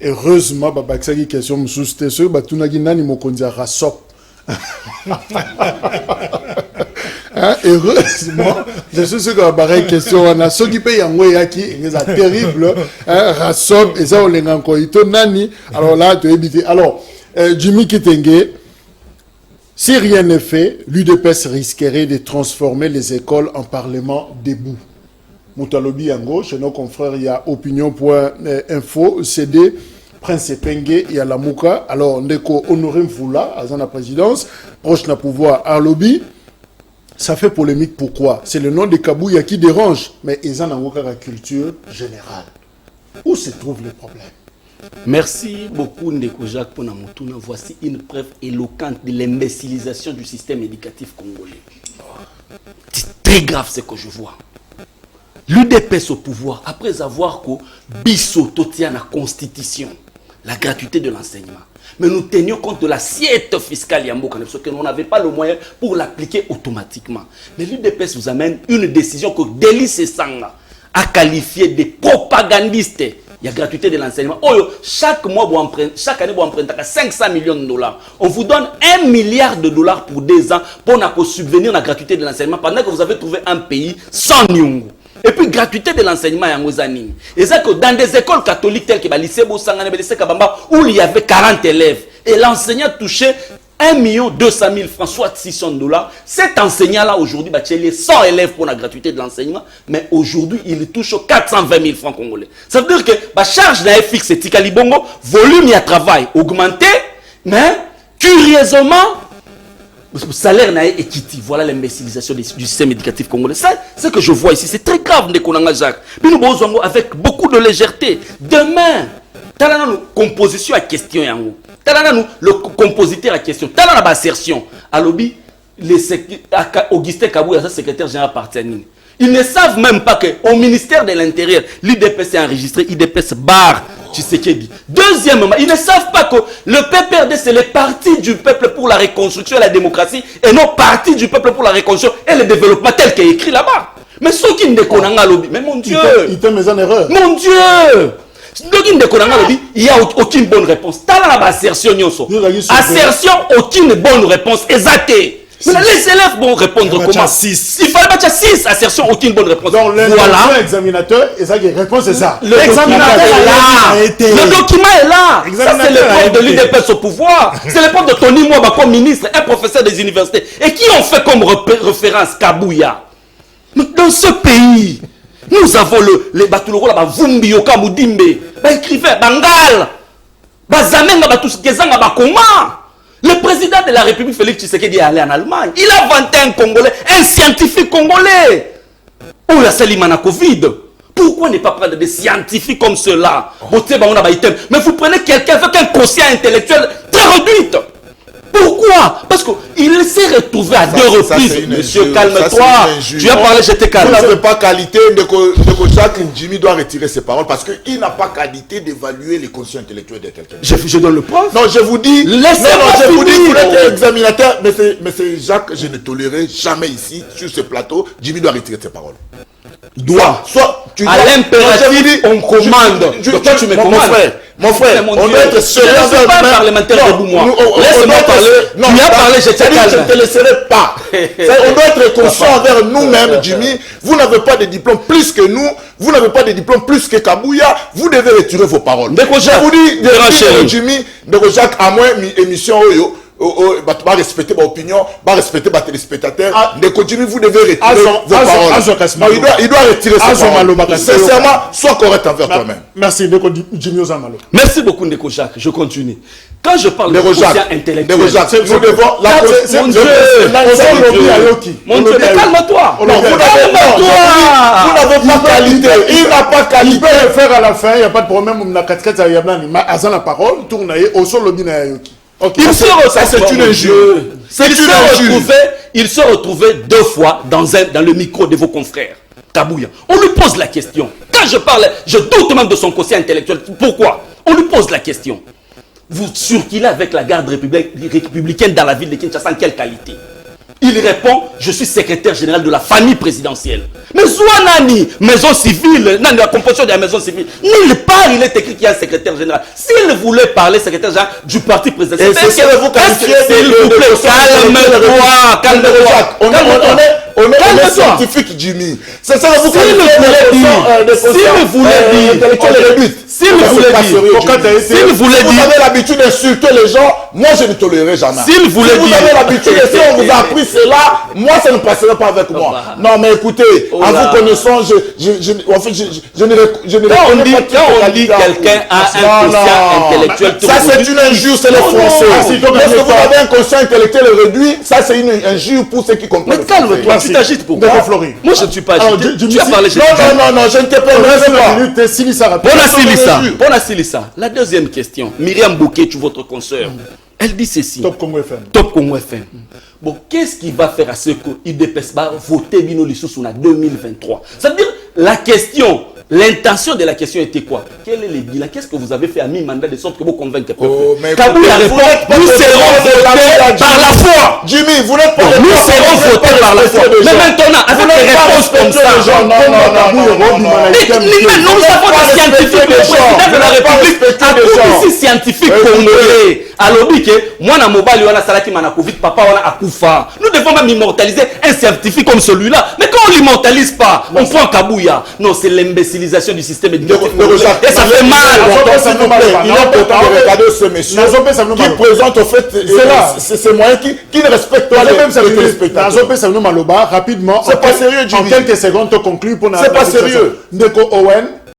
heureusement babakisaki question mosusu te soki batunaki nani mokonzi ya rasop. Heureusement, je suis sûr que pareille question, on a ceux qui payent en Weyaki, c'est terrible, Rasop, et ça on les encore, nani, alors là, tu es évité. Alors, Jimmy Kitenge, si rien n'est fait, l'UDPS risquerait de transformer les écoles en parlement debout. Moutalobi Yango, chez nos confrères, il y a opinion.info, CD, Prince Penge et Alamouka. Alors, Ndeko Honoré Mfoula, à la présidence, proche na pouvoir à lobby. Ça fait polémique, pourquoi? C'est le nom de Kabouya qui dérange, mais ils en ont la culture générale. Où se trouve le problème? Merci beaucoup Ndeko Jacques pour notre tour. Voici une preuve éloquente de l'imbécilisation du système éducatif congolais. C'est très grave ce que je vois. L'UDPS au pouvoir, après avoir que Bisso tient la constitution, la gratuité de l'enseignement. Mais nous tenions compte de l'assiette fiscale Yamboka, parce que nous n'avions pas le moyen pour l'appliquer automatiquement. Mais l'UDPS vous amène une décision que Délice Sanga a qualifiée de propagandiste. Il y a gratuité de l'enseignement. Oh, chaque année, vous empruntez 500 millions de dollars. On vous donne 1 milliard de dollars pour 2 ans pour subvenir à la gratuité de l'enseignement pendant que vous avez trouvé un pays sans Nyungu. Et puis, gratuité de l'enseignement à Mozani. Et c'est que dans des écoles catholiques telles que le lycée Boussangane, le lycée Kabamba, où il y avait 40 élèves, et l'enseignant touchait 1 200 000 francs, soit 600 dollars. Cet enseignant-là, aujourd'hui, il y a 100 élèves pour la gratuité de l'enseignement, mais aujourd'hui, il touche 420 000 francs congolais. Ça veut dire que la charge d'un fixe, c'est Tikalibongo, volume de travail augmenté, mais curieusement, le salaire n'a équité. Voilà l'imbécilisation du système éducatif congolais. Ça, ce que je vois ici, c'est très grave, Ndekonanga Jacques. Mais nous avons avec beaucoup de légèreté. Demain, tu as une composition à question. Tu as le compositeur à question. Tu as une assertion. À l'obby, Augustin Kabouya, secrétaire général partenaire. Ils ne savent même pas qu'au ministère de l'Intérieur, l'IDPS est enregistré, IDPS barre Tshisekedi. Deuxièmement, ils ne savent pas que le PPRD, c'est le parti du peuple pour la reconstruction et la démocratie, et non parti du peuple pour la reconstruction et le développement tel qu'il est écrit là-bas. Mais ceux qui ne déconnent pas, mais mon Dieu! Il te met en erreur. Mon Dieu! Il n'y a aucune bonne réponse. Tu as l'assertion. Assertion, aucune bonne réponse. Exacté. Mais les élèves vont répondre comment? Il fallait mettre 6 assertions, aucune bonne réponse. Donc, voilà. L'examinateur, et ça, la réponse est ça. L'examinateur est là. Le document est là. Ça, c'est le propre de l'UDPS au pouvoir. C'est le propre de Tony Mwaba comme ministre, un professeur des universités. Et qui ont fait comme référence Kabouya? Dans ce pays, nous avons les Batuloro, la Vumbi, Yoka, Moudimbe, écrivain, Bangal, Bazamenga, Batoukezanga, Bakoma. Le président de la République, Félix Tshisekedi, est allé en Allemagne. Il a vanté un Congolais, un scientifique congolais. Oh, il a Salimana Covid. Pourquoi ne pas prendre des scientifiques comme ceux-là? Mais vous prenez quelqu'un avec un quotient intellectuel très réduit. Pourquoi? Parce qu'il s'est retrouvé à 2 reprises. Monsieur, calme-toi. Tu as parlé, j'étais calme. Vous n'avez pas qualité de Jacques Jimmy doit retirer ses paroles parce qu'il n'a pas qualité d'évaluer les conditions intellectuelles de quelqu'un. Je donne le preuve. Non, je vous dis. Laissez-moi je vous dis, vous finir. êtes examinateur. Mais c'est Jacques, je ne tolérerai jamais ici, sur ce plateau. Jimmy doit retirer ses paroles. Soit tu à l'impératif, on commande. Toi, tu me commandes. Mon frère, on doit être sérieux. Je ne suis pas un parlementaire debout, moi. Laisse-moi parler. Tu as parlé, je tiens calme. Je ne te laisserai pas. On doit être conscient envers nous-mêmes, Jimmy. Vous n'avez pas de diplôme plus que nous. Vous n'avez pas de diplôme plus que Kabouya. Vous devez retirer vos paroles. Je vous dis, Jimmy, de Jacques, à moins émission Oyo. Va respecter ma opinion, va respecter ma téléspectateur. Jimmy, vous devez retirer vos paroles. Il doit retirer ses paroles. Sincèrement, sois correct envers toi-même. Merci, Jimmy Ozamalo. Merci beaucoup, Ndeko Jacques. Je continue. Quand je parle de quotient intellectuel, nous devons mon Dieu, mais calme-toi. Vous n'avez pas qualité. Il n'a pas qualité. Il peut le faire à la fin, il n'y a pas de problème. Il a la parole, tourne au sol lobby na Yoki. C'est une injure. Il se retrouvait 2 fois dans le micro de vos confrères. Kabouya. On lui pose la question. Quand je parle, je doute même de son quotient intellectuel. Pourquoi? On lui pose la question. Vous circulez avec la garde républicaine dans la ville de Kinshasa en quelle qualité? Il répond, je suis secrétaire général de la famille présidentielle. Mais Zouanani, maison civile, non, la composition de la maison civile, nulle part il est écrit qu'il y a un secrétaire général. S'il voulait parler secrétaire général du parti présidentiel, s'il vous plaît, calme-toi. On est scientifique, Jimmy. C'est ça que vous voulez dire, vous avez l'habitude d'insulter les gens, moi je ne tolérerai jamais. S'il voulait dire, vous avez l'habitude, si on vous a appris cela, moi ça ne passerait pas avec moi. Non mais écoutez, en vous connaissant, je ne reconnais pas. Quand on dit quelqu'un a un quotient intellectuel, ça c'est une injure, c'est les Français. Lorsque vous avez un quotient intellectuel réduit, ça c'est une injure pour ceux qui comprennent. Mais calme-toi, tu t'agites pour moi. Moi je ne suis pas agité. Tu as parlé. Non, je ne te permets pas. Bon Silissa. La deuxième question. Myriam Bouquet, votre consoeur. Elle dit ceci. Top Congo FM. Top Congo FM. Bon, qu'est-ce qui va faire à ce que IDPS va voter Bino Lissoussou en 2023? Ça veut dire, la question, l'intention de la question était quoi? Quel est le bilan? Qu'est-ce que vous avez fait à mi-mandat de sorte que vous convaincre le peuple? Kabouya répond, nous serons votés par la foi. Jimmy, vous n'êtes pas nous serons votés par la foi. Mais maintenant, avec des réponses comme ça, nous avons des scientifiques, le président de la République, un ici scientifique congolais. Alors, moi, na mobile, on a salaki manakovic, papa, on a akufa. Nous devons même immortaliser un scientifique comme celui-là. Mais quand on ne l'immortalise pas, on prend Kabouya. Non, c'est l'imbécilisation du système éducatif. Et ça fait mal. Il est important de regarder ce monsieur qui présente au fait ces moyens qui ne respectent pas les téléspectateurs. Rapidement, c'est pas sérieux, Jimmy. En quelques secondes, tu conclus pour c'est pas sérieux. Ndeko Owen.